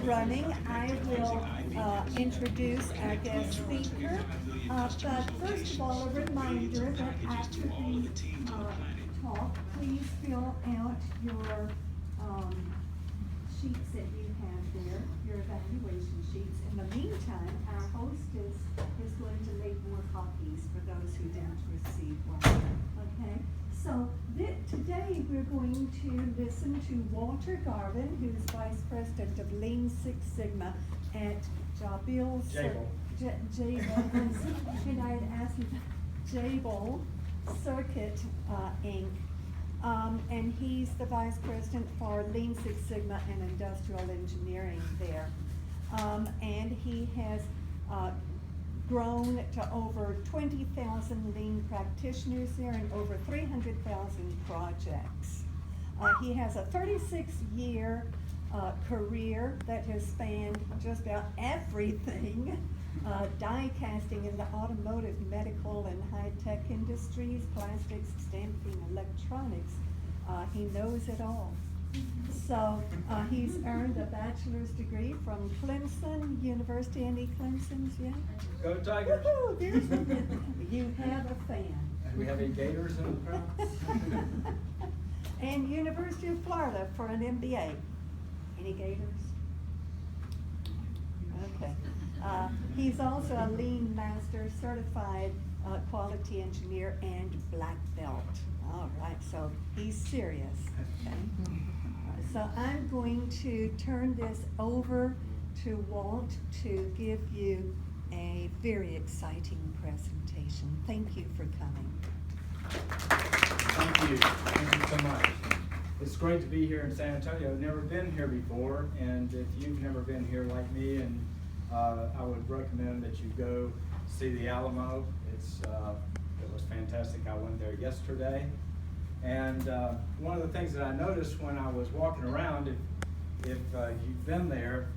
running, I will introduce our guest speaker. But first of all, a reminder that after the talk, please fill out your sheets that you have there, your evaluation sheets. In the meantime, our hostess is going to make more copies for those who didn't receive one. Okay? So today we're going to listen to Walter Garvin, who's Vice President of Lean Six Sigma at Jabil. Jabil. And I had asked him, Jabil Circuit Inc. And he's the Vice President for Lean Six Sigma and Industrial Engineering there. And he has grown to over 20,000 lean practitioners there and over 300,000 projects. He has a 36-year career that has spanned just about everything, die casting in the automotive, medical, and high-tech industries, plastics, stamping, electronics. He knows it all. So he's earned a bachelor's degree from Clemson University. Any Clemsons yet? Go Tigers! Woo-hoo, there's one. You have a fan. And we have any Gators in the crowd? And University of Florida for an MBA. Any Gators? Okay. He's also a Lean Master Certified Quality Engineer and Black Belt. All right, so he's serious. Okay. So I'm going to turn this over to Walt to give you a very exciting presentation. Thank you for coming. Thank you. Thank you so much. It's great to be here in San Antonio. I've never been here before, and if you've never been here like me, and I would recommend that you go see the Alamo. It was fantastic. I went there yesterday. And one of the things that I noticed when I was walking around, if you've been there,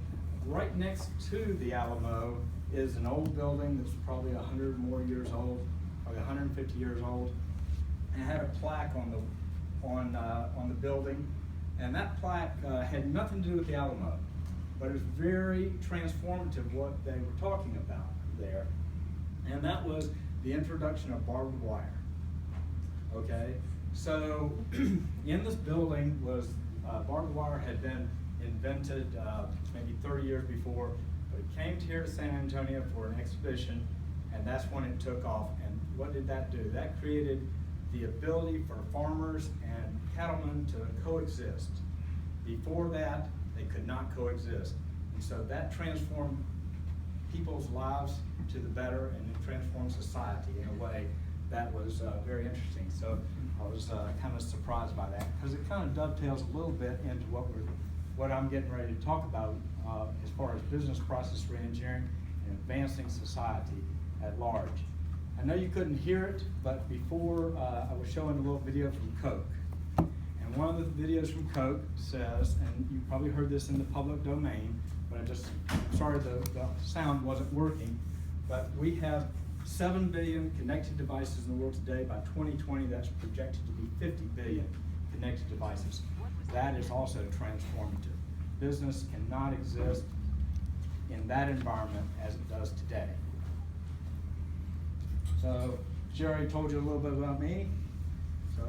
right next to the Alamo is an old building that's probably 100 more years old, probably 150 years old, and it had a plaque on the building, and that plaque had nothing to do with the Alamo, but it was very transformative what they were talking about there, and that was the introduction of barbed wire. Okay. So in this building was barbed wire had been invented maybe 30 years before, but it came here to San Antonio for an exhibition, and that's when it took off. And what did that do? That created the ability for farmers and cattlemen to coexist. Before that, they could not coexist. And so that transformed people's lives to the better, and it transformed society in a way that was very interesting. So I was kind of surprised by that, because it kind of dovetails a little bit into what I'm getting ready to talk about as far as business process reengineering and advancing society at large. I know you couldn't hear it, but before I was showing a little video from Coke. And one of the videos from Coke says, and you probably heard this in the public domain, but sorry the sound wasn't working, but we have 7 billion connected devices in the world today. By 2020, that's projected to be 50 billion connected devices. That is also transformative. Business cannot exist in that environment as it does today. So, Jerry told you a little bit about me, so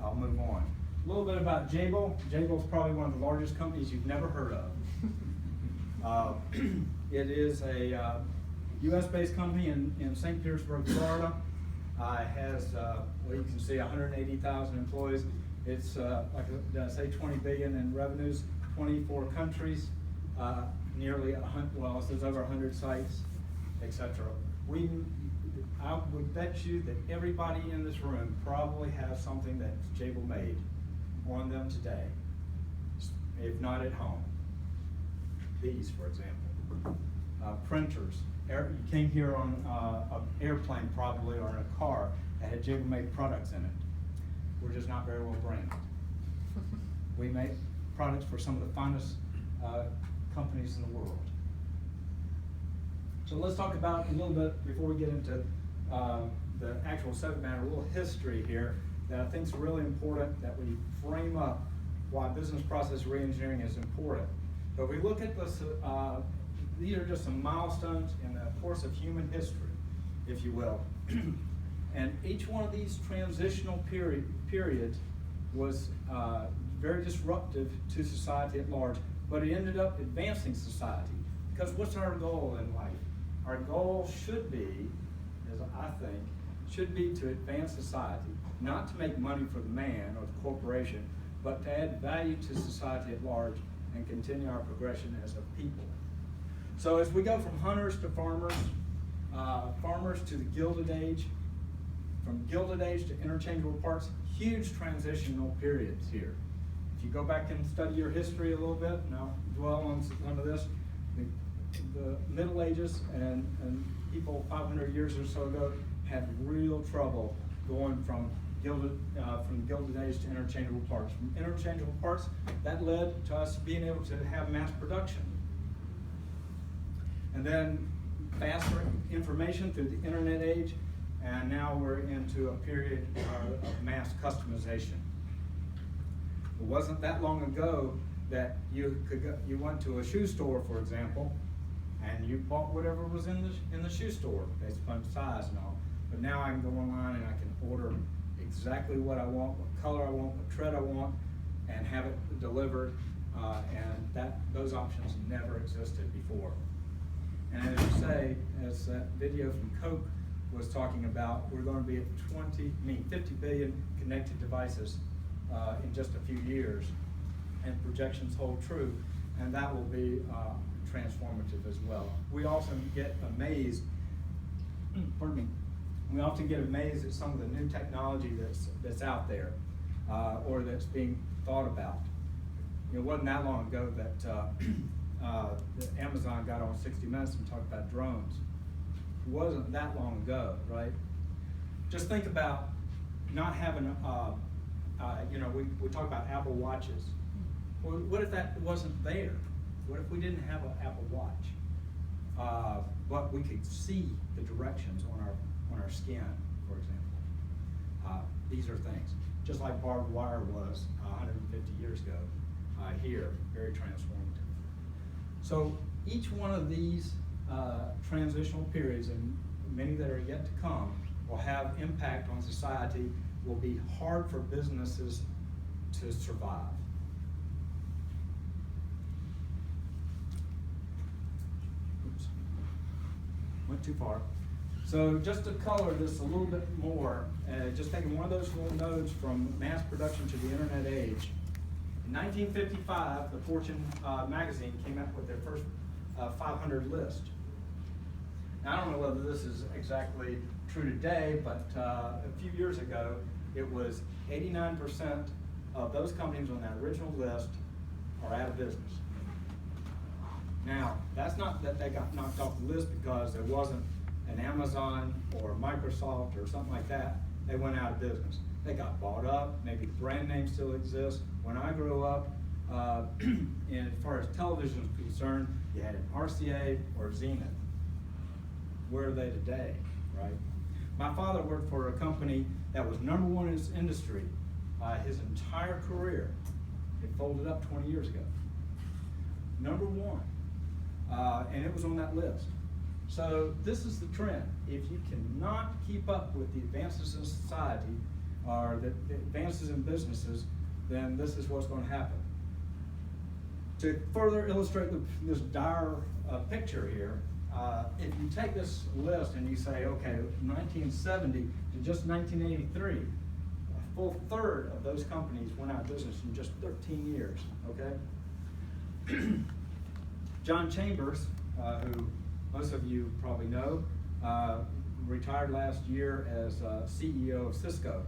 I'll move on. A little bit about Jabil. Jabil is probably one of the largest companies you've never heard of. It is a U.S.-based company in St. Petersburg, Florida. Has, well, you can see 180,000 employees. It's, like did I say 20 billion in revenues, 24 countries, nearly 100, well, there's over 100 sites, etc. I would bet you that everybody in this room probably has something that Jabil made on them today, if not at home. These, for example, printers. You came here on an airplane probably, or in a car that had Jabil made products in it. We're just not very well branded. We make products for some of the finest companies in the world. So let's talk about a little bit, before we get into the actual subject matter, a little history here that I think is really important that we frame up why business process reengineering is important. But if we look at this, these are just some milestones in the course of human history, if you will. And each one of these transitional periods was very disruptive to society at large, but it ended up advancing society. Because what's our goal in life? Our goal should be, as I think, should be to advance society, not to make money for the man or the corporation, but to add value to society at large and continue our progression as a people. So as we go from hunters to farmers, farmers to the Gilded Age, from Gilded Age to interchangeable parts, huge transitional periods here. If you go back and study your history a little bit, and I'll dwell on some of this, the Middle Ages and people 500 years or so ago had real trouble going from Gilded Age to interchangeable parts. From interchangeable parts, that led to us being able to have mass production. And then faster information through the internet age, and now we're into a period of mass customization. It wasn't that long ago that you went to a shoe store, for example, and you bought whatever was in the shoe store based upon size and all. But now I can go online and I can order exactly what I want, what color I want, what tread I want, and have it delivered. And those options never existed before. And as you say, as that video from Coke was talking about, we're going to be at 50 billion connected devices in just a few years, and projections hold true, and that will be transformative as well. We often get amazed, pardon me, we often get amazed at some of the new technology that's out there, or that's being thought about. It wasn't that long ago that Amazon got on 60 Minutes and talked about drones. It wasn't that long ago, right? Just think about not having, we talk about Apple Watches. Well, what if that wasn't there? What if we didn't have an Apple Watch, but we could see the directions on our skin, for example? These are things, just like barbed wire was 150 years ago here, very transformative. So each one of these transitional periods, and many that are yet to come, will have impact on society, will be hard for businesses to survive. Oops, went too far. So just to color this a little bit more, just taking one of those little nodes from mass production to the internet age. In 1955, the Fortune magazine came out with their first 500 list. Now, I don't know whether this is exactly true today, but a few years ago, it was 89% of those companies on that original list are out of business. Now, that's not that they got knocked off the list because there wasn't an Amazon or Microsoft or something like that. They went out of business. They got bought up, maybe the brand name still exists. When I grew up, as far as television is concerned, you had an RCA or Zenith. Where are they today, right? My father worked for a company that was #1 in its industry his entire career. It folded up 20 years ago. #1, and it was on that list. So this is the trend. If you cannot keep up with the advances in society or the advances in businesses, then this is what's going to happen. To further illustrate this dire picture here, if you take this list and you say, okay, 1970 to just 1983, a full third of those companies went out of business in just 13 years, okay? John Chambers, who most of you probably know, retired last year as CEO of Cisco.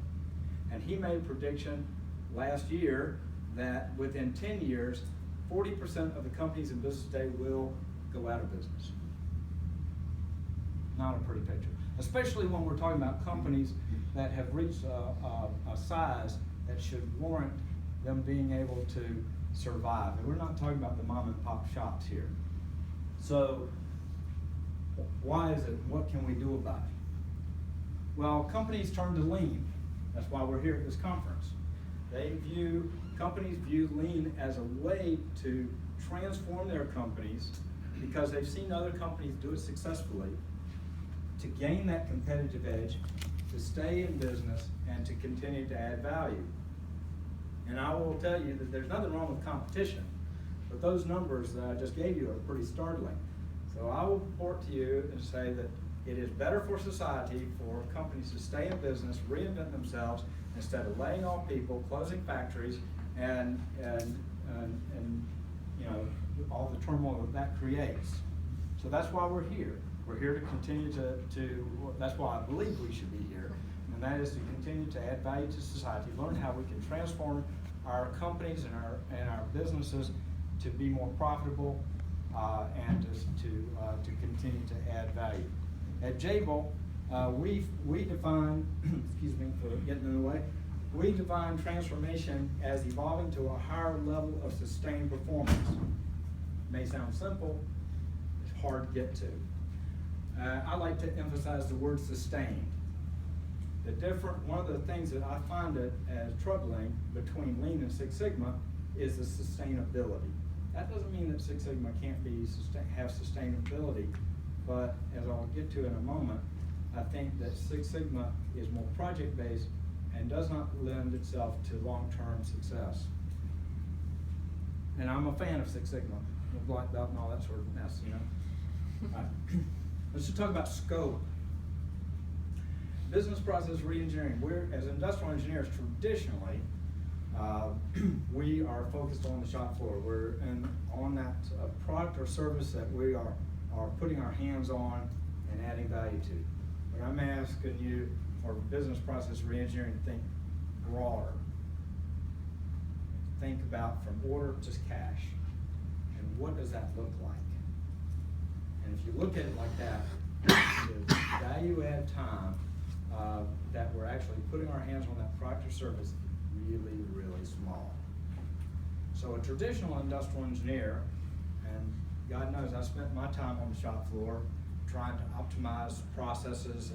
And he made a prediction last year that within 10 years, 40% of the companies in business today will go out of business. Not a pretty picture, especially when we're talking about companies that have reached a size that should warrant them being able to survive. And we're not talking about the mom and pop shops here. So why is it? What can we do about it? Well, companies turn to lean. That's why we're here at this conference. Companies view lean as a way to transform their companies because they've seen other companies do it successfully, to gain that competitive edge, to stay in business, and to continue to add value. And I will tell you that there's nothing wrong with competition, but those numbers that I just gave you are pretty startling. So I will report to you and say that it is better for society for companies to stay in business, reinvent themselves, instead of laying off people, closing factories, and you know, all the turmoil that creates. So that's why we're here. We're here to continue that's why I believe we should be here, and that is to continue to add value to society, learn how we can transform our companies and our businesses to be more profitable, and to continue to add value. At Jabil, we define, excuse me for getting in the way, we define transformation as evolving to a higher level of sustained performance. It may sound simple, it's hard to get to. I like to emphasize the word sustained. One of the things that I find it as troubling between Lean and Six Sigma is the sustainability. That doesn't mean that Six Sigma can't have sustainability, but as I'll get to in a moment, I think that Six Sigma is more project-based and does not lend itself to long-term success. And I'm a fan of Six Sigma, the black belt and all that sort of mess, you know. All right. Let's just talk about scope. Business process re-engineering. We're, as industrial engineers, traditionally, we are focused on the shop floor. We're on that product or service that we are putting our hands on and adding value to. But I'm asking you for business process re-engineering to think broader. Think about from order to cash. And what does that look like? And if you look at it like that, the value add time that we're actually putting our hands on that product or service is really, really small. So a traditional industrial engineer, and God knows I spent my time on the shop floor trying to optimize processes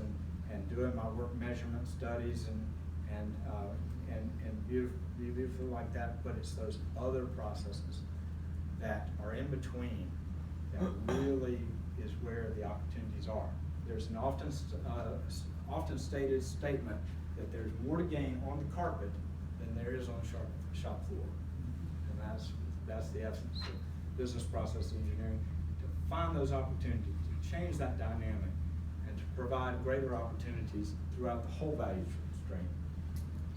and doing my work measurement studies and beautiful like that, but it's those other processes that are in between that really is where the opportunities are. There's an often stated statement that there's more to gain on the carpet than there is on the shop floor. And that's the essence of business process engineering, to find those opportunities, to change that dynamic, and to provide greater opportunities throughout the whole value stream.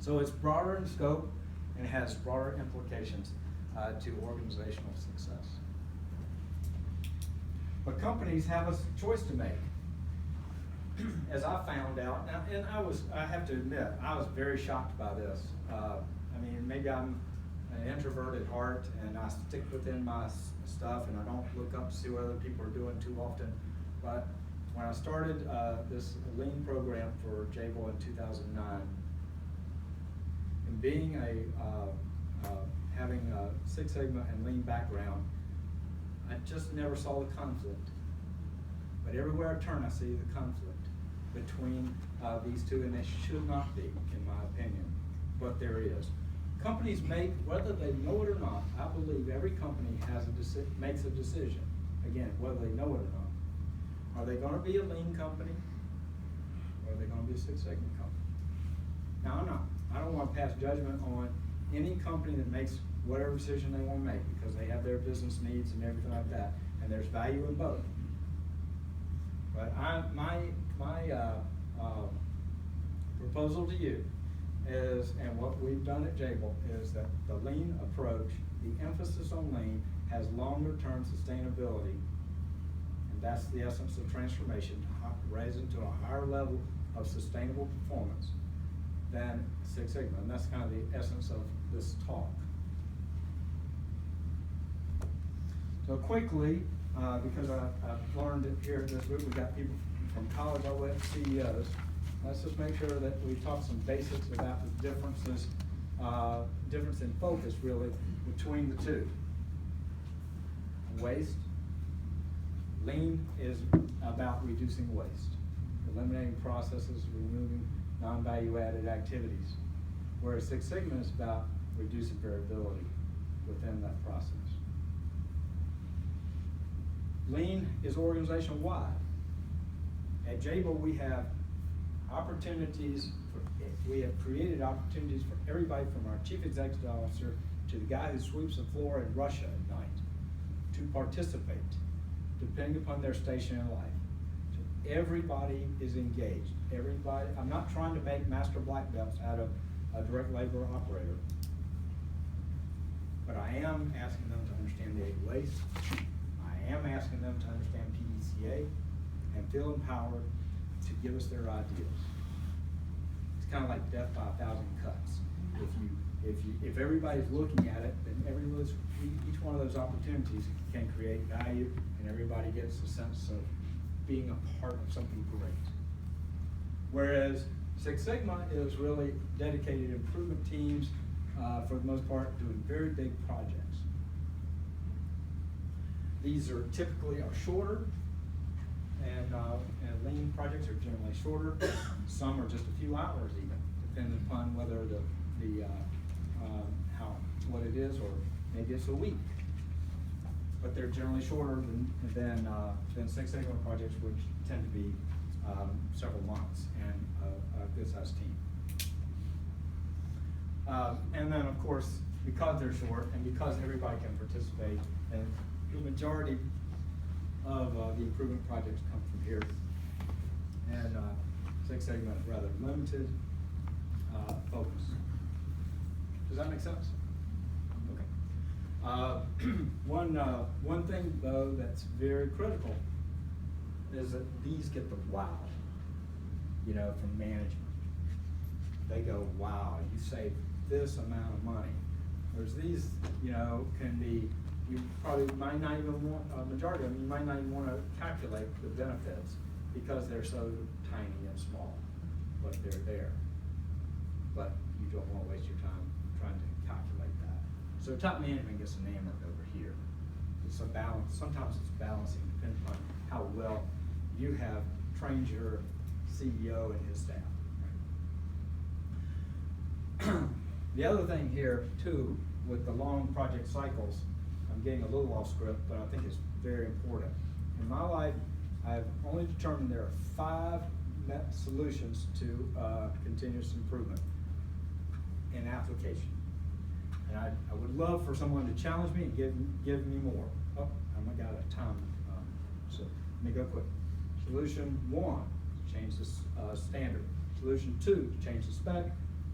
So it's broader in scope and has broader implications to organizational success. But companies have a choice to make. As I found out, now, and I have to admit, I was very shocked by this. I mean, maybe I'm an introvert at heart and I stick within my stuff and I don't look up to see what other people are doing too often. But when I started this Lean program for Jabil in 2009, and being having a Six Sigma and Lean background, I just never saw the conflict. But everywhere I turn, I see the conflict between these two, and they should not be, in my opinion, but there is. Companies make, whether they know it or not, I believe every company makes a decision, again, whether they know it or not. Are they going to be a Lean company, or are they going to be a Six Sigma company? Now, I don't want to pass judgment on any company that makes whatever decision they want to make, because they have their business needs and everything like that, and there's value in both. But my proposal to you is, and what we've done at Jabil, is that the Lean approach, the emphasis on Lean, has longer term sustainability, and that's the essence of transformation, to raise it to a higher level of sustainable performance than Six Sigma, and that's kind of the essence of this talk. So quickly, because I've learned it here at this group, we've got people from college all the way up to CEOs. Let's just make sure that we talk some basics about the differences, difference in focus really between the two. Waste. Lean is about reducing waste, eliminating processes, removing non-value added activities, whereas Six Sigma is about reducing variability within that process. Lean is organization-wide. At Jabil, we have opportunities, we have created opportunities for everybody from our chief executive officer to the guy who sweeps the floor in Russia at night to participate, depending upon their station in life. So everybody is engaged. Everybody, I'm not trying to make master black belts out of a direct labor operator, but I am asking them to understand the 8 ways. I am asking them to understand PDCA and feel empowered to give us their ideas. It's kind of like death by 1,000 cuts. If everybody's looking at it, then each one of those opportunities can create value, and everybody gets a sense of being a part of something great. Whereas Six Sigma is really dedicated improvement teams, for the most part, doing very big projects. These are typically shorter, and lean projects are generally shorter. Some are just a few hours even, depending upon whether what it is, or maybe it's a week. But they're generally shorter than Six Sigma projects, which tend to be several months and a good sized team. And then, of course, because they're short and because everybody can participate, and the majority of the improvement projects come from here, and Six Sigma is rather limited focus. Does that make sense? Okay. One thing though that's very critical is that these get the wow, from management. They go, wow, you saved this amount of money. Whereas these, can be, you probably might not even want, majority of them, you might not even want to calculate the benefits because they're so tiny and small, but they're there. But you don't want to waste your time trying to calculate that. So top management gets enamored over here. It's a balance, sometimes it's balancing, depending on how well you have trained your CEO and his staff. The other thing here too, with the long project cycles, I'm getting a little off script, but I think it's very important. In my life, I've only determined there are 5 solutions to continuous improvement in application. And I would love for someone to challenge me and give me more. Oh, I'm out of time, so let me go quick. Solution 1, change the standard. Solution 2, change the spec.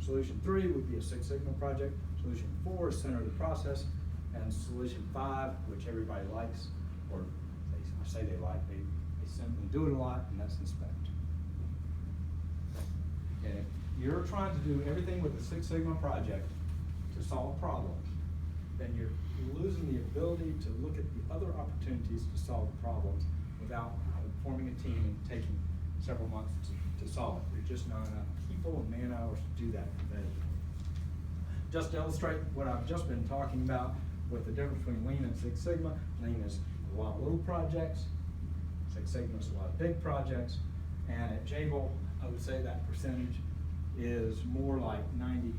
Solution 3 would be a Six Sigma project. Solution 4 is center the process. And solution 5, which everybody likes, or I say they like, they simply do it a lot, and that's inspect. And if you're trying to do everything with a Six Sigma project to solve problems, then you're losing the ability to look at the other opportunities to solve problems without forming a team and taking several months to solve it. There's just not enough people and man hours to do that competitively. Just to illustrate what I've just been talking about with the difference between Lean and Six Sigma, Lean is a lot of little projects, Six Sigma is a lot of big projects, and at Jabil, I would say that percentage is more like 92%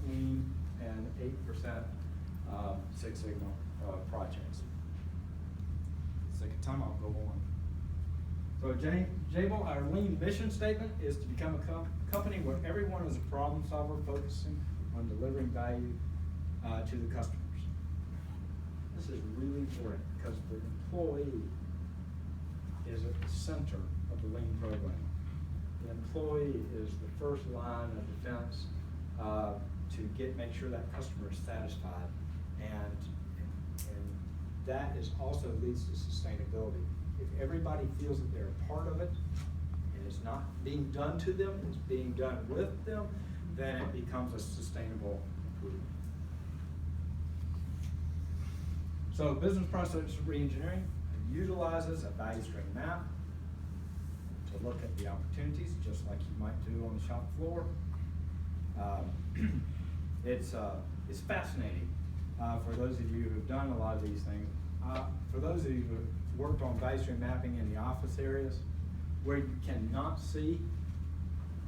Lean and 8% Six Sigma projects. For the sake of time, I'll go on. So Jabil, our Lean mission statement is to become a company where everyone is a problem solver focusing on delivering value to the customers. This is really important because the employee is at the center of the Lean program. The employee is the first line of defense to make sure that customer is satisfied, and that also leads to sustainability. If everybody feels that they're a part of it, and it's not being done to them, it's being done with them, then it becomes a sustainable improvement. So business process reengineering utilizes a value stream map to look at the opportunities, just like you might do on the shop floor. It's fascinating for those of you who've done a lot of these things. For those of you who have worked on value stream mapping in the office areas, where you cannot see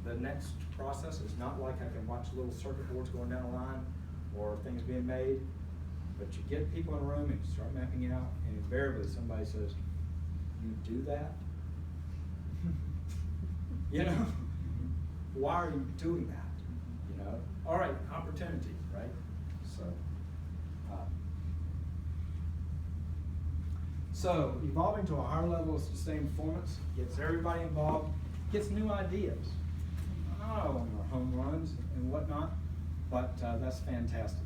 the next process, it's not like I can watch little circuit boards going down the line or things being made. But you get people in a room and you start mapping out, and invariably somebody says, "You do that?" You know, why are you doing that? You know, all right, opportunity, right? So evolving to a higher level of sustained performance gets everybody involved, gets new ideas. I don't want home runs and whatnot, but that's fantastic.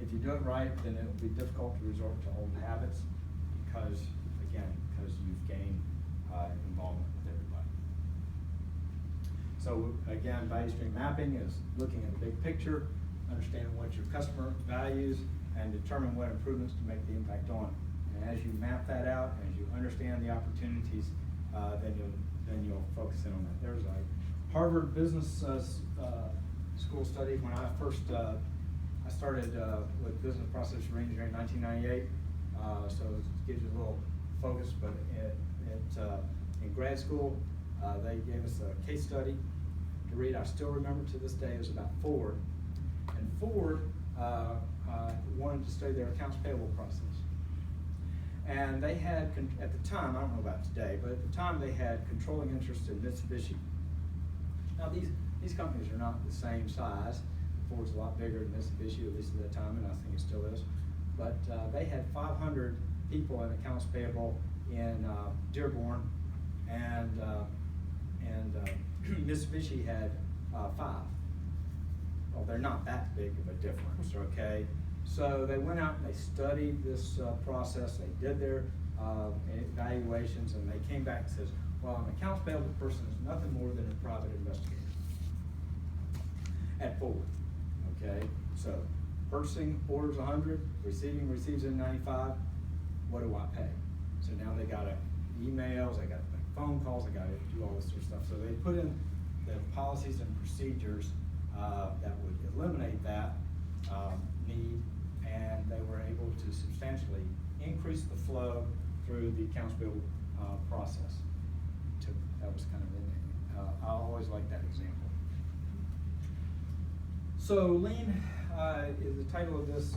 If you do it right, then it will be difficult to resort to old habits because you've gained involvement with everybody. So again, value stream mapping is looking at the big picture, understanding what your customer values, and determine what improvements to make the impact on. And as you map that out, as you understand the opportunities, then you'll focus in on that. There's a Harvard Business School study when I first I started with business process reengineering in 1998. So it gives you a little focus. But in grad school, they gave us a case study to read. I still remember to this day. It was about Ford, and Ford wanted to study their accounts payable process. And they had, at the time, I don't know about today, but at the time they had controlling interest in Mitsubishi. Now these companies are not the same size. Ford's a lot bigger than Mitsubishi, at least at that time, and I think it still is. But they had 500 people in accounts payable in Dearborn, and Mitsubishi had 5. Well, they're not that big of a difference, okay? So they went out and they studied this process, they did their evaluations, and they came back and says, well, an accounts payable person is nothing more than a private investigator at Ford, okay? So purchasing orders 100, receiving receives in 95, what do I pay? So now they got emails, they got to make phone calls, they got to do all this sort of stuff. So they put in the policies and procedures that would eliminate that need, and they were able to substantially increase the flow through the accounts payable process. That was kind of I always like that example. So Lean is the title of this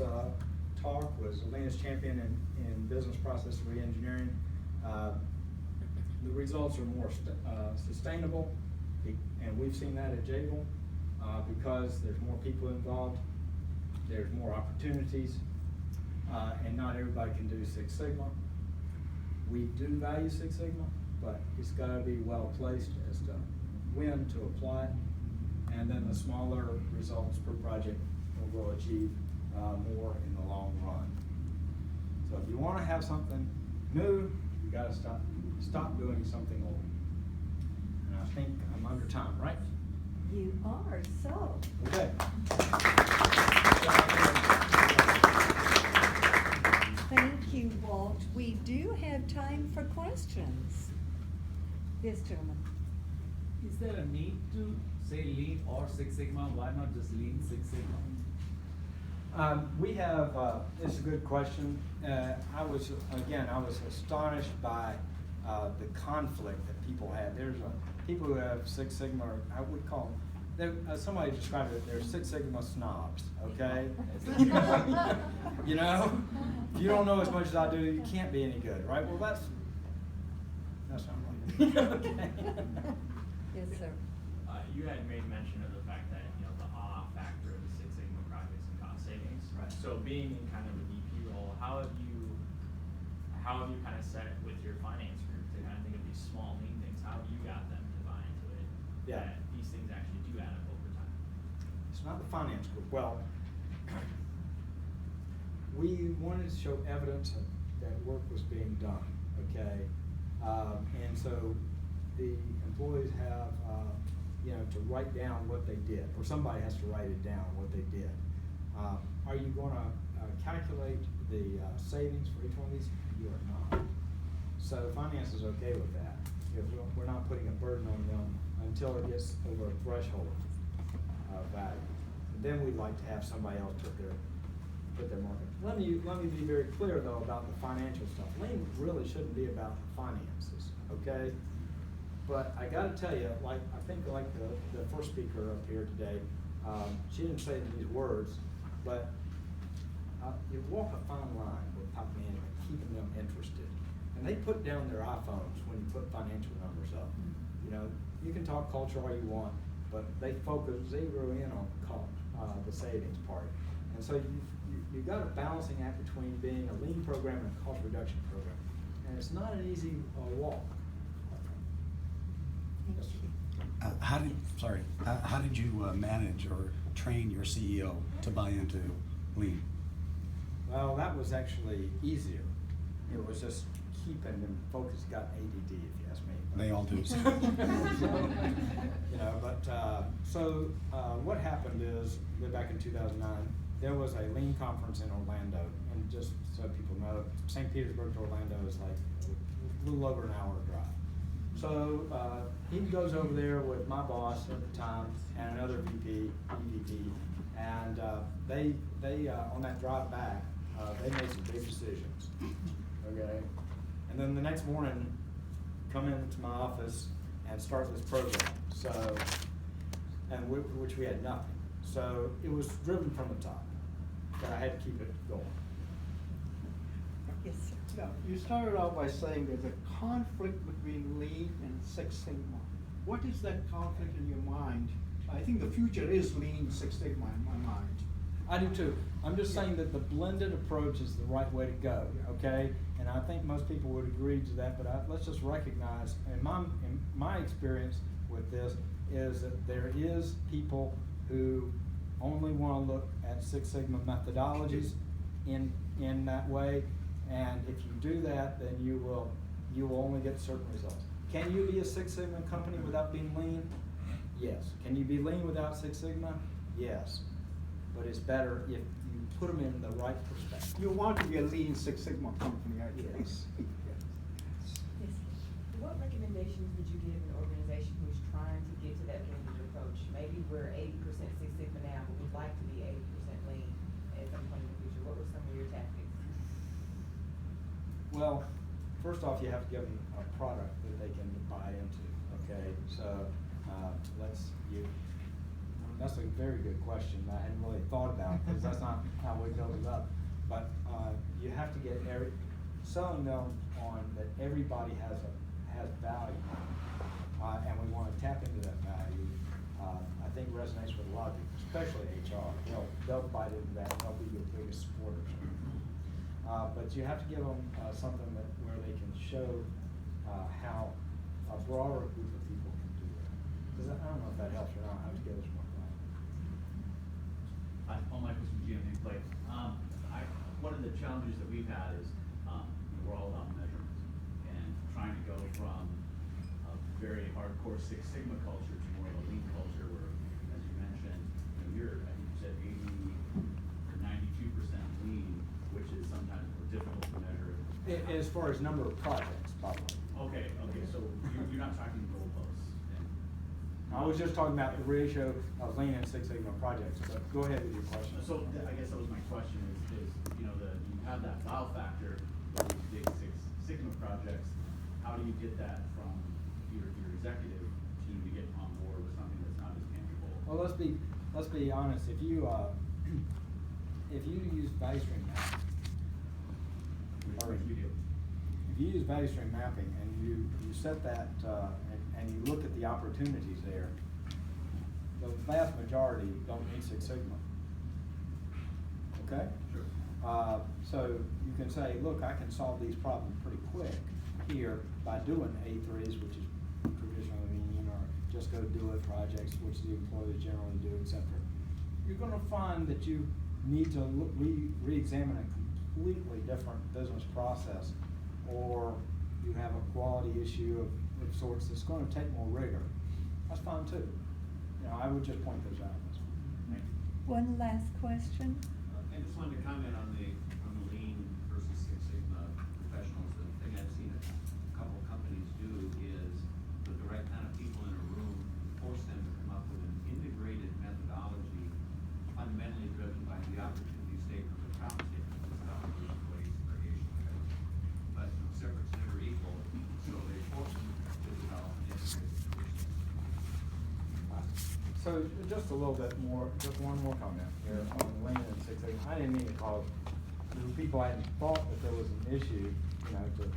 talk was Lean is Champion in Business Process Reengineering. The results are more sustainable, and we've seen that at Jabil because there's more people involved, there's more opportunities, and not everybody can do Six Sigma. We do value Six Sigma, but it's got to be well placed as to when to apply it, and then the smaller results per project will achieve more in the long run. So if you want to have something new, you got to stop doing something old. And I think I'm under time, right? You are, so. Okay. Thank you, Walt. We do have time for questions. Yes, gentlemen. Is there a need to say Lean or Six Sigma? Why not just Lean Six Sigma? We have, it's a good question. I was astonished by the conflict that people have. There's people who have Six Sigma, or I would call them, somebody described it, they're Six Sigma snobs, okay? You know, if you don't know as much as I do, you can't be any good, right? Well, that's not right. Okay. Yes, sir. You had made mention of the fact that, the awe factor of the Six Sigma projects and cost savings. Right. So being in kind of a VP role, how have you kind of set with your finance group to kind of think of these small lean things? How have you got them to buy into it? Yeah. That these things actually do add up over time. It's not the finance group. Well, we wanted to show evidence that work was being done, okay? And so the employees have, to write down what they did, or somebody has to write it down, what they did. Are you gonna calculate the savings for each one of these? You are not. So finance is okay with that. If we're not putting a burden on them until it gets over a threshold of value. And then we'd like to have somebody else put their mark in. Let me be very clear though about the financial stuff. Lean really shouldn't be about the finances, okay? But I gotta tell you, I think the first speaker up here today, She didn't say it in these words, but you walk a fine line with top management, keeping them interested. And they put down their iPhones when you put financial numbers up. You know, you can talk culture all you want, but they zero in on the savings part. And so you've got a balancing act between being a lean program and a cost reduction program. And it's not an easy walk. Yes, sir. How did you manage or train your CEO to buy into lean? Well, that was actually easier. It was just keeping them focused, got ADD, if you ask me. They all do. You know, but, what happened is, back in 2009, there was a lean conference in Orlando, and just so people know, St. Petersburg to Orlando is like a little over an hour drive. So, he goes over there with my boss at the time and another VP, EVP, and they on that drive back, they made some big decisions, okay? And then the next morning, come into my office and start this program, which we had nothing. So it was driven from the top, but I had to keep it going. Yes, sir. Now, you started out by saying there's a conflict between Lean and Six Sigma. What is that conflict in your mind? I think the future is Lean Six Sigma in my mind. I do too. I'm just saying that the blended approach is the right way to go, okay? And I think most people would agree to that, but let's just recognize, in my experience with this, is that there is people who only want to look at Six Sigma methodologies in that way, and if you do that, then you will only get certain results. Can you be a Six Sigma company without being lean? Yes. Can you be lean without Six Sigma? Yes. But it's better if you put them in the right perspective. You want to be a Lean Six Sigma company, I guess. Yes. What recommendations would you give an organization who's trying to get to that blended approach? Maybe we're 80% Six Sigma now, but we'd like to be 80% lean at some point in the future. What were some of your tactics? Well, first off, you have to give them a product that they can buy into, okay? So, that's a very good question. I hadn't really thought about, because that's not how we build it up. But, you have to get selling them on that everybody has value, and we want to tap into that value. I think resonates with a lot of people, especially HR. They'll bite into that, and they'll be your biggest supporters. But you have to give them something where they can show how a broader group of people can do it. Because I don't know if that helps or not. I have to give this more thought. Hi, Paul Michaels from GMA Play. One of the challenges that we've had is we're all about measurements and trying to go from a very hardcore Six Sigma culture to more of a lean culture where, as you mentioned, I think you said 80 or 92% lean, which is sometimes more difficult to measure. As far as number of projects, by the way. Okay, so you're not talking goalposts. I was just talking about the ratio of lean and Six Sigma projects, but go ahead with your question. So I guess that was my question is you have that wow factor for these big Six Sigma projects. How do you get that from your executive team to get on board with something that's not as tangible? Well, let's be honest. If you use value stream mapping, Which you do. if you use value stream mapping and you set that and you look at the opportunities there, the vast majority don't need Six Sigma. Okay? Sure. So you can say, look, I can solve these problems pretty quick here by doing A3s, which is traditionally lean, or just go do it projects, which the employees generally do, etc. You're going to find that you need to re-examine a completely different business process, or you have a quality issue of sorts that's going to take more rigor. That's fine too. I would just point those out. Thank you. One last question. I just wanted to comment on the lean versus Six Sigma professionals. The thing I've seen a couple companies do is put the right kind of people in a room, force them to come up with an integrated methodology, fundamentally driven by the opportunity statement, the problem statement, the stuff of the employees' variation. But separate's never equal, so they force them to develop an integrated solution. So just a little bit more, just one more comment here on Lean and Six Sigma. I didn't mean to cause, people hadn't thought that there was an issue, to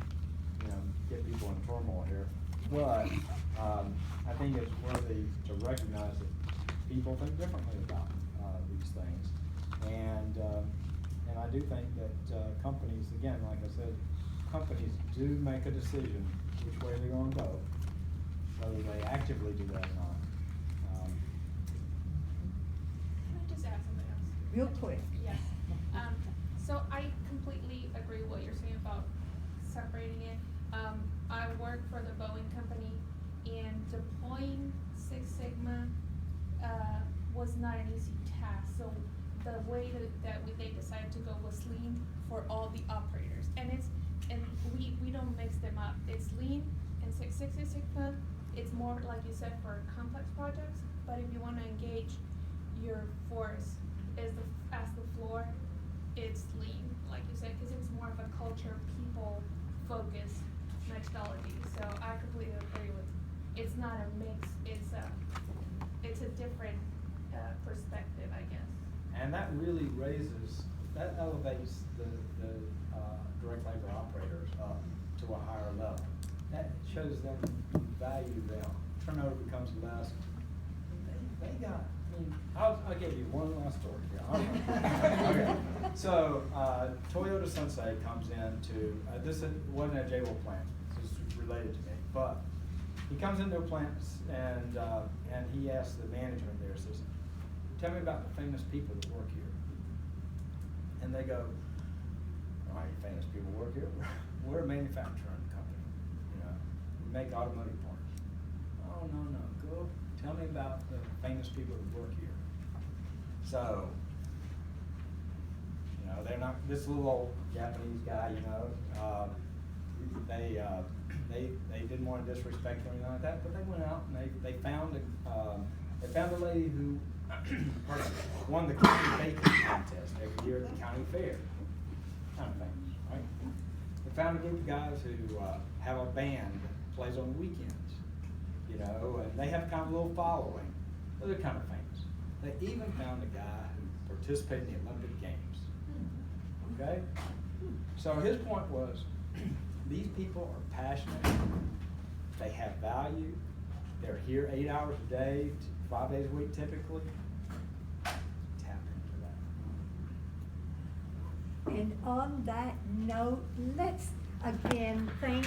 get people in turmoil here. But, I think it's worthy to recognize that people think differently about, these things. And I do think that, companies, again, like I said, companies do make a decision which way they're gonna go, whether they actively do that or not. Can I just add something else? Real quick. Yes. So I completely agree with what you're saying about separating it. I work for the Boeing company, and deploying Six Sigma, was not an easy task. So the way that they decided to go was lean for all the operators. And we don't mix them up. It's lean and Six Sigma. It's more, like you said, for complex projects. But if you wanna engage your force as the floor, it's lean, like you said, cause it's more of a culture, people focused methodology. So I completely agree with, it's not a mix, it's a different, perspective, I guess. And that really that elevates the direct labor operators up to a higher level. That shows them you value them. Turnover becomes less. They got, I'll give you one last story here. Okay. So, Toyota Sensei comes into, this wasn't a Jabil plant, this is related to me, but he comes into a plant and he asks the management there, says, tell me about the famous people that work here. And they go, all right, famous people work here. We're a manufacturing company, we make automotive parts. Oh, no, go tell me about the famous people that work here. So, they're not, this little old Japanese guy, they didn't want to disrespect or anything like that, but they went out and they found a lady who won the county baking contest every year at the county fair. Kind of famous, right? They found a group of guys who have a band that plays on the weekends, and they have kind of a little following. They're kind of famous. They even found a guy who participated in the Olympic Games. Okay? So his point was, these people are passionate, they have value, they're here 8 hours a day, 5 days a week typically. Tap into that. And on that note, let's again thank